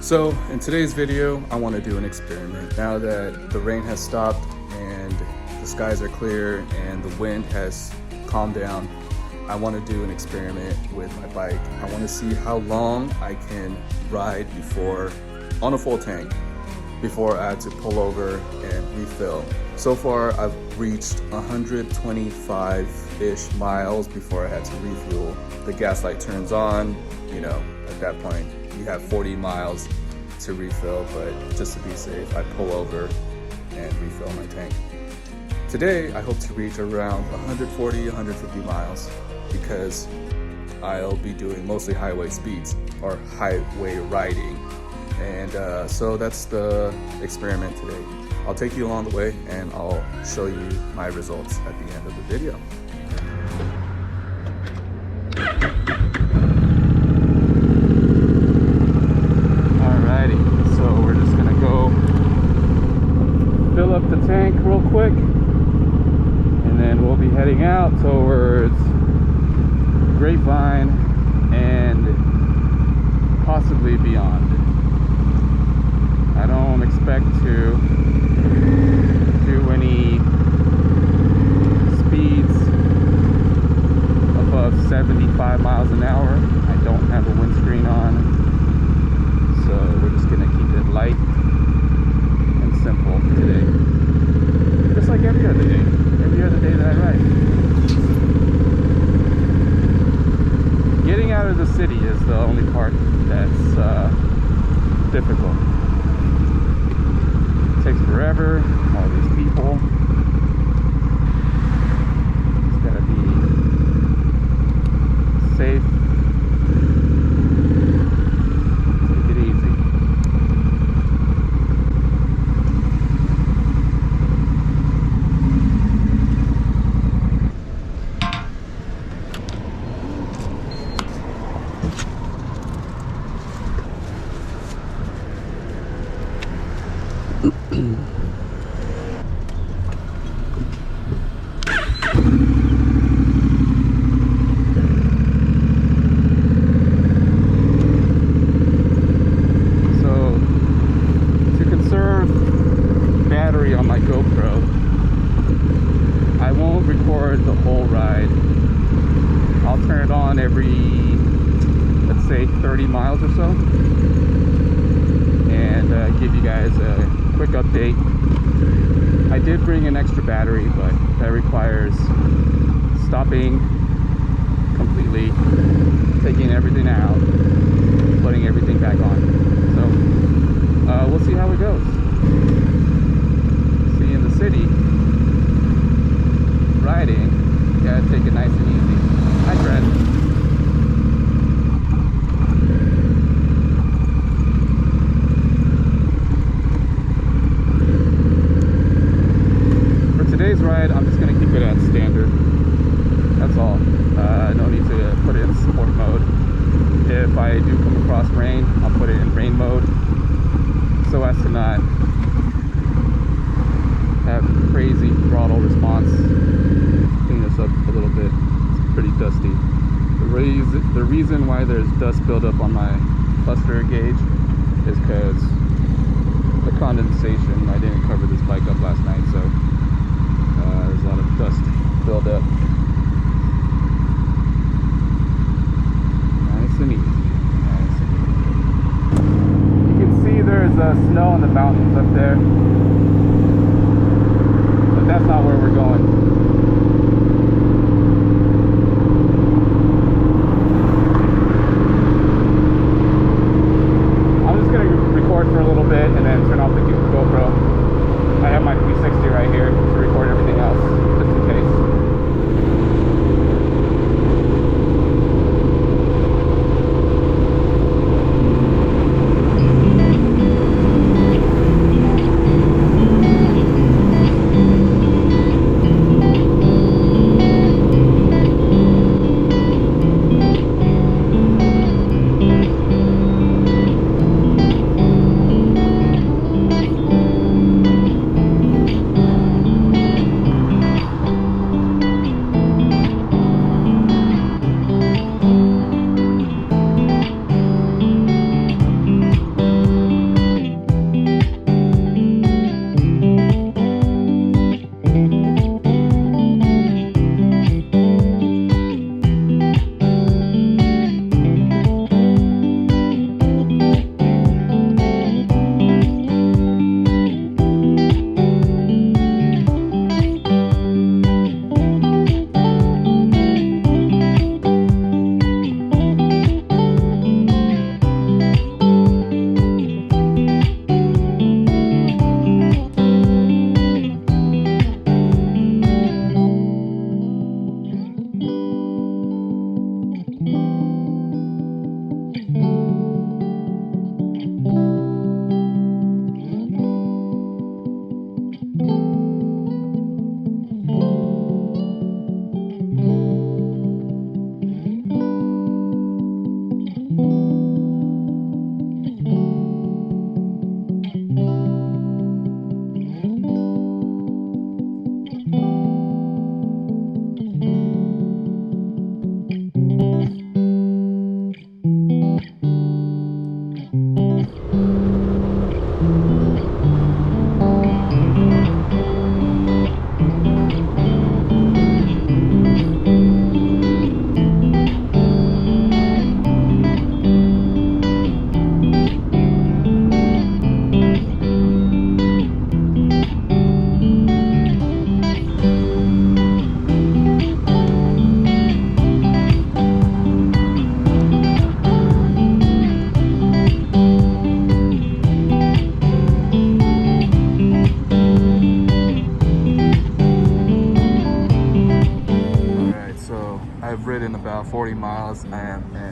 So in today's video, I want to do an experiment. Now that the rain has stopped and the skies are clear and the wind has calmed down, I want to do an experiment with my bike. I want to see how long I can ride on a full tank before I had to pull over and refill. So far, I've reached 125-ish miles before I had to refuel. The gas light turns on, at that point, you have 40 miles to refill, but just to be safe, I pull over and refill my tank. Today, I hope to reach around 140, 150 miles because I'll be doing mostly highway speeds or highway riding. And so that's the experiment today. I'll take you along the way and I'll show you my results at the end of the video. Alrighty, so we're just gonna go fill up the tank real quick and then we'll be heading out towards Grapevine and possibly beyond. I don't expect to do any speeds above 75 miles an hour. I don't have a windscreen on, so we're just gonna keep it light and simple today. Just like every other day that I ride. Getting out of the city is the only part that's difficult. It takes forever, all these people. It's gotta be safe. Take it easy. So, to conserve battery on my GoPro, I won't record the whole ride. I'll turn it on every, let's say, 30 miles or so, and give you guys a quick update. I did bring an extra battery, but that requires stopping completely, taking everything out, putting everything back on. So we'll see how it goes. See, in the city, riding, you gotta take it nice and easy. Hi, Fred. Today's ride, I'm just going to keep it at standard. That's all. No need to put it in sport mode. If I do come across rain, I'll put it in rain mode so as to not have crazy throttle response. Clean this up a little bit. It's pretty dusty. The reason why there's dust buildup on my cluster gauge is because the condensation. I didn't cover this bike up last night, so there's a lot of dust buildup. Nice and easy. Nice and easy. You can see there's snow in the mountains up there, but that's not where we're going. I'm just going to record for a little bit and then turn off the GoPro. I have my 360 right here to record everything else, just in case.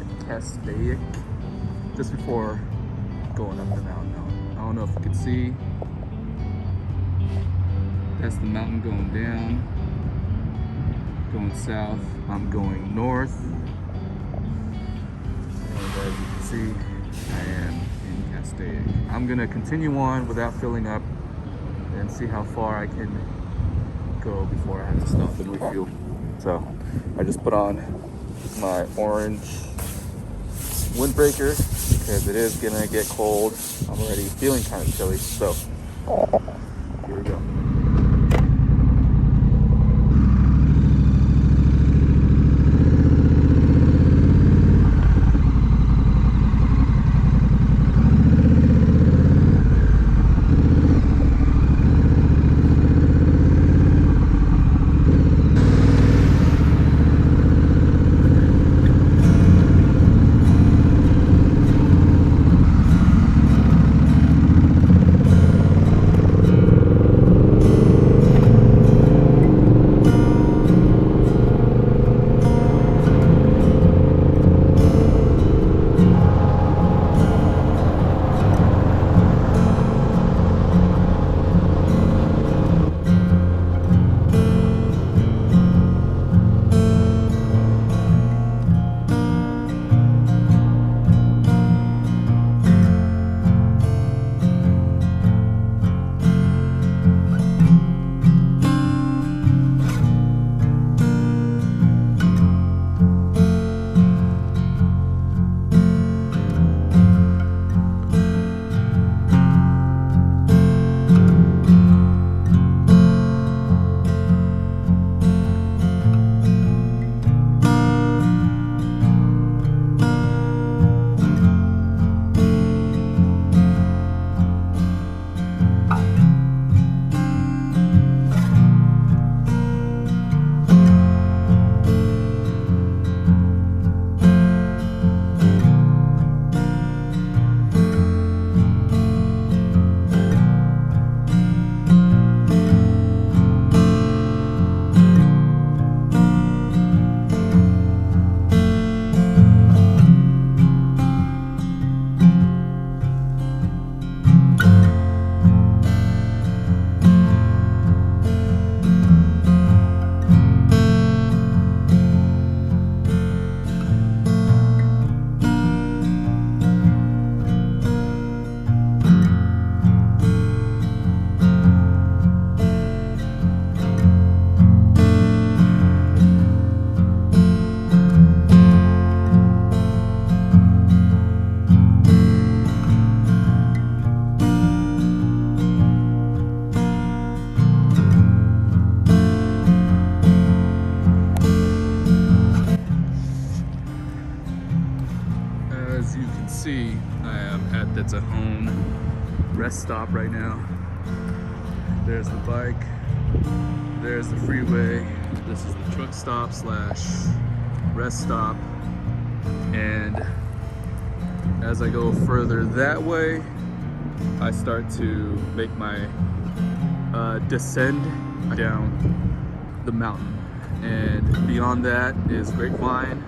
at Castaic just before going up the mountain. I don't know if you can see. That's the mountain going down, going south. I'm going north. And as you can see, I am in Castaic. I'm gonna continue on without filling up and see how far I can go before I have to stop and refuel. So I just put on my orange windbreaker because it is gonna get cold. I'm already feeling kind of chilly, so here we go. As you can see, I am at the Tejon rest stop right now. There's the bike, there's the freeway. This is the truck stop slash rest stop. And as I go further that way, I start to make my descend down the mountain. And beyond that is Grapevine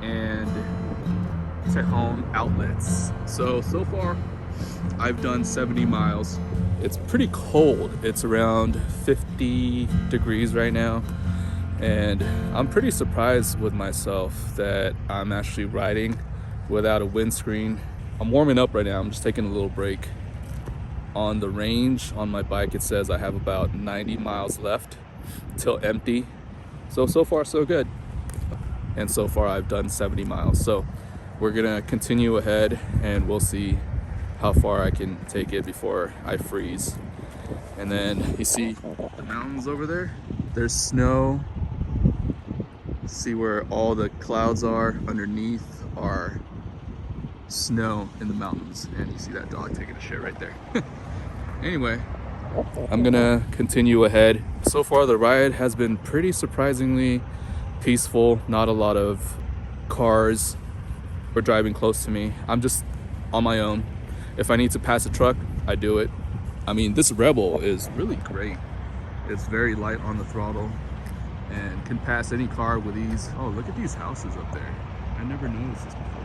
and Tejon outlets. So far I've done 70 miles. It's pretty cold. It's around 50 degrees right now. And I'm pretty surprised with myself that I'm actually riding without a windscreen. I'm warming up right now. I'm just taking a little break. On the range on my bike, it says I have about 90 miles left till empty. So far so good. And so far I've done 70 miles. So we're gonna continue ahead and we'll see how far I can take it before I freeze. And then you see the mountains over there? There's snow. See where all the clouds are? Underneath are snow in the mountains. And you see that dog taking a shit right there. Anyway, I'm gonna continue ahead. So far the ride has been pretty surprisingly peaceful. Not a lot of cars were driving close to me. I'm just on my own. If I need to pass a truck, I do it. I mean, this Rebel is really great. It's very light on the throttle and can pass any car with ease. Oh, look at these houses up there. I never noticed this before.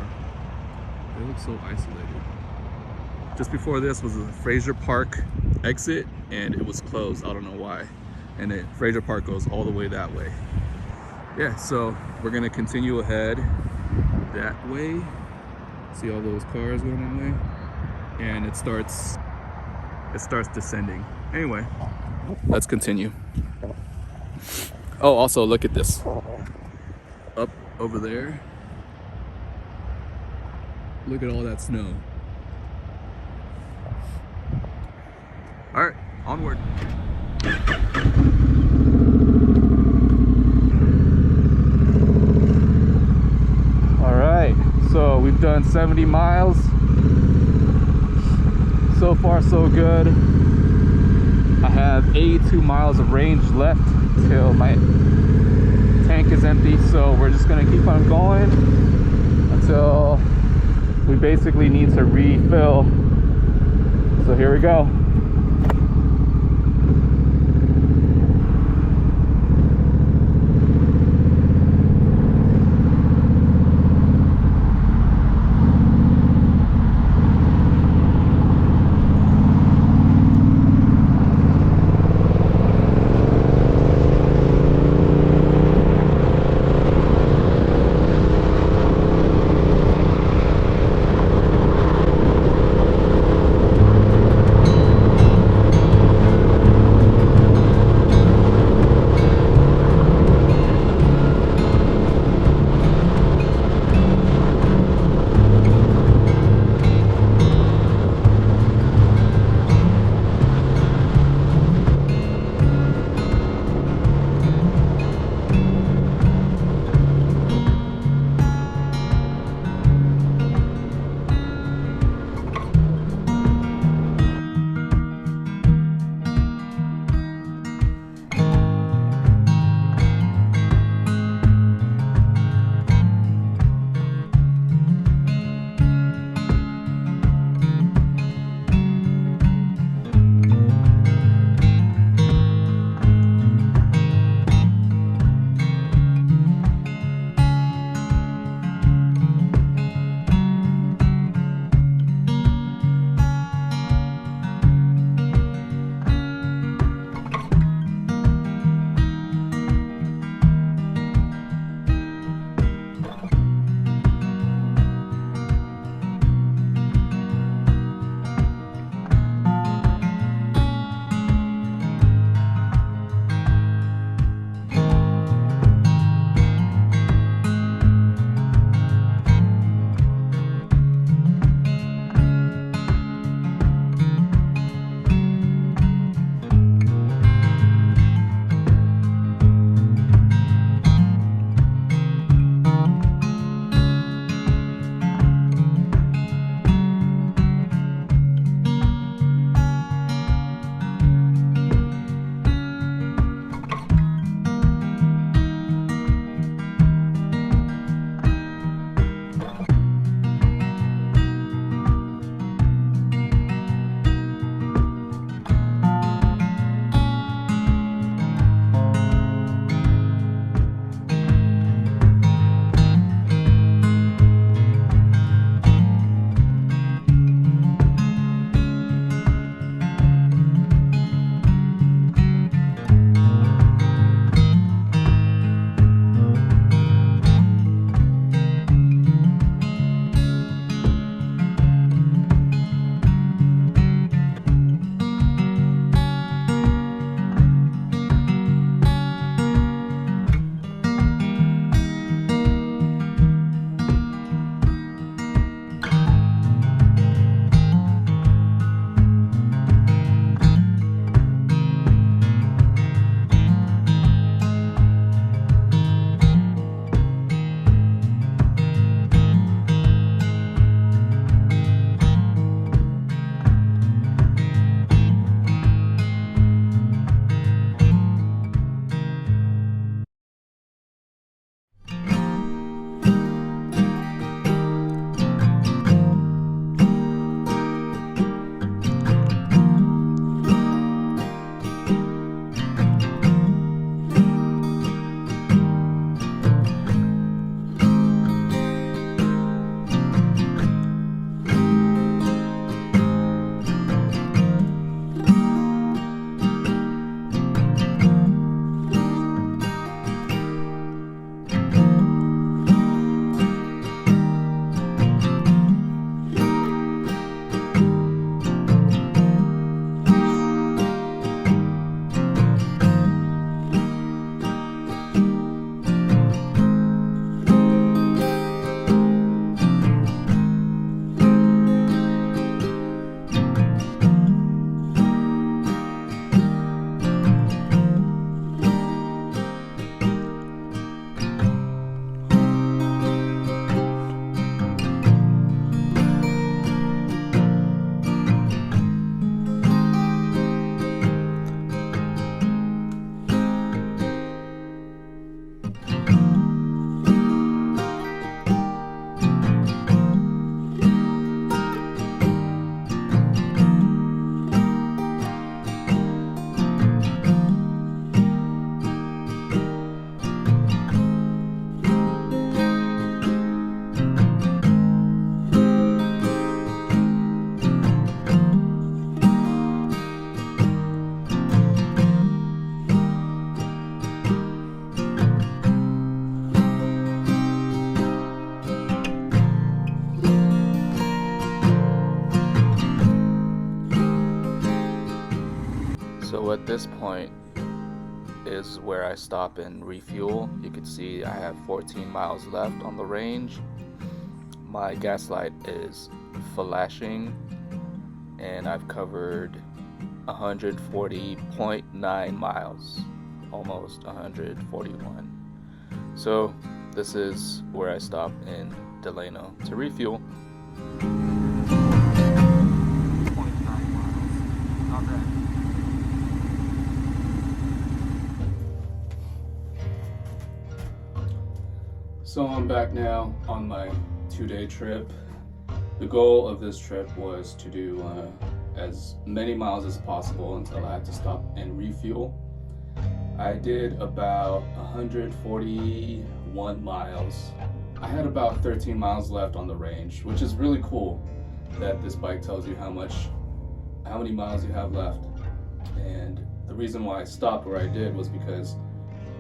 They look so isolated. Just before this was a Fraser Park exit, and it was closed. I don't know why. And then Fraser Park goes all the way that way. Yeah, so we're gonna continue ahead that way. See all those cars going that way? And it starts descending. Anyway, let's continue. Oh, also look at this. Up over there. Look at all that snow. All right, onward. All right, so we've done 70 miles. So far, so good. I have 82 miles of range left till my tank is empty, so we're just gonna keep on going until we basically need to refill. So here we go. at this point is where I stop and refuel. You can see I have 14 miles left on the range. My gas light is flashing and I've covered 140.9 miles, almost 141. So this is where I stop in Delano to refuel. 0.9 miles, not bad. So I'm back now on my 2-day trip. The goal of this trip was to do as many miles as possible until I had to stop and refuel. I did about 141 miles. I had about 13 miles left on the range, which is really cool that this bike tells you how many miles you have left. And the reason why I stopped where I did was because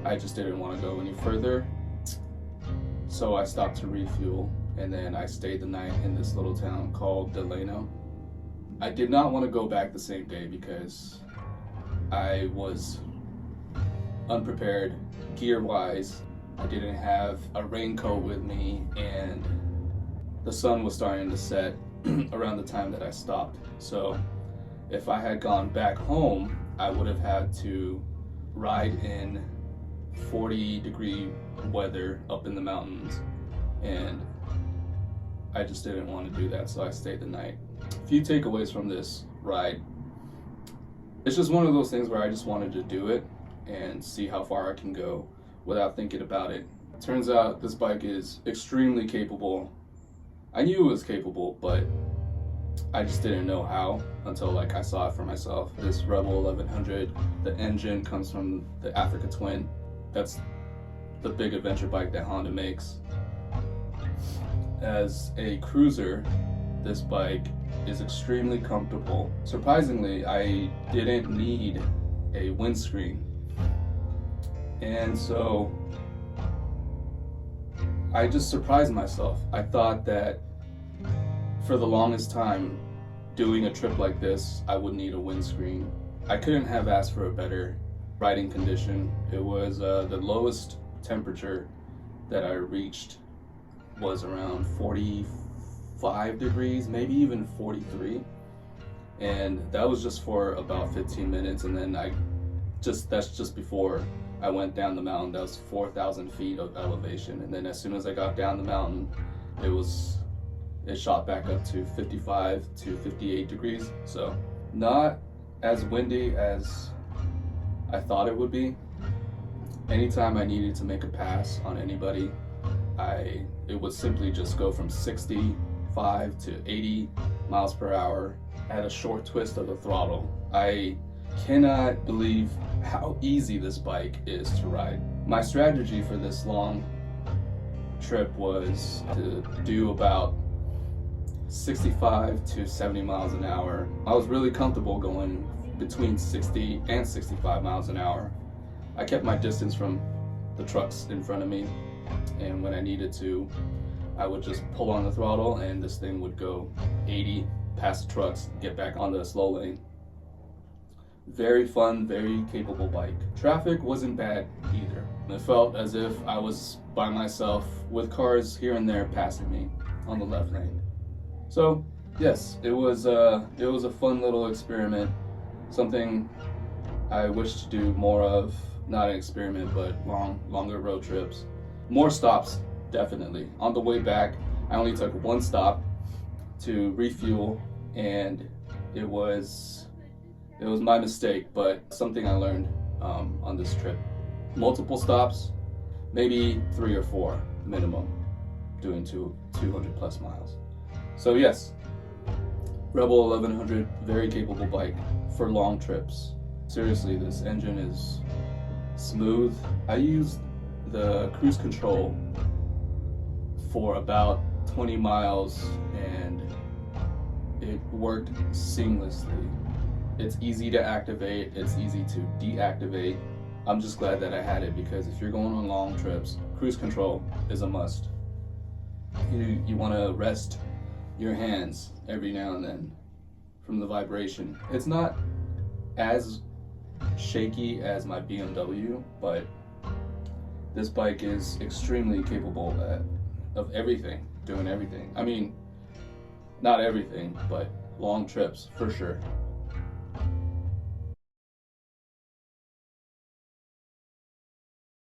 I just didn't want to go any further. So I stopped to refuel, and then I stayed the night in this little town called Delano. I did not want to go back the same day because I was unprepared gear-wise. I didn't have a raincoat with me, and the sun was starting to set around the time that I stopped. So if I had gone back home, I would have had to ride in 40-degree weather up in the mountains, and I just didn't want to do that, so I stayed the night. A few takeaways from this ride. It's just one of those things where I just wanted to do it and see how far I can go without thinking about it. Turns out this bike is extremely capable. I knew it was capable, but I just didn't know how until I saw it for myself. This Rebel 1100, the engine comes from the Africa Twin. That's the big adventure bike that Honda makes. As a cruiser, this bike is extremely comfortable. Surprisingly, I didn't need a windscreen. And so I just surprised myself. I thought that for the longest time, doing a trip like this, I would need a windscreen. I couldn't have asked for a better riding condition. It was the lowest temperature that I reached was around 45 degrees, maybe even 43. And that was just for about 15 minutes. And then that's just before I went down the mountain. That was 4,000 feet of elevation. And then as soon as I got down the mountain, it shot back up to 55 to 58 degrees. So not as windy as I thought it would be. Anytime I needed to make a pass on anybody, it would simply just go from 65 to 80 miles per hour at a short twist of the throttle. I cannot believe how easy this bike is to ride. My strategy for this long trip was to do about 65 to 70 miles an hour. I was really comfortable going between 60 and 65 miles an hour. I kept my distance from the trucks in front of me, and when I needed to, I would just pull on the throttle and this thing would go 80 past the trucks, get back on the slow lane. Very fun, very capable bike. Traffic wasn't bad either. It felt as if I was by myself with cars here and there passing me on the left lane. So yes, it was a fun little experiment, something I wish to do more of. Not an experiment, but longer road trips. More stops, definitely. On the way back, I only took one stop to refuel, and it was my mistake, but something I learned on this trip. Multiple stops, maybe 3 or 4 minimum, doing 200 plus miles. So yes, Rebel 1100, very capable bike for long trips. Seriously, this engine is smooth. I used the cruise control for about 20 miles and it worked seamlessly. It's easy to activate, it's easy to deactivate. I'm just glad that I had it, because if you're going on long trips, cruise control is a must. You want to rest your hands every now and then from the vibration. It's not as shaky as my BMW, but this bike is extremely capable of everything, doing everything. I mean, not everything, but long trips for sure.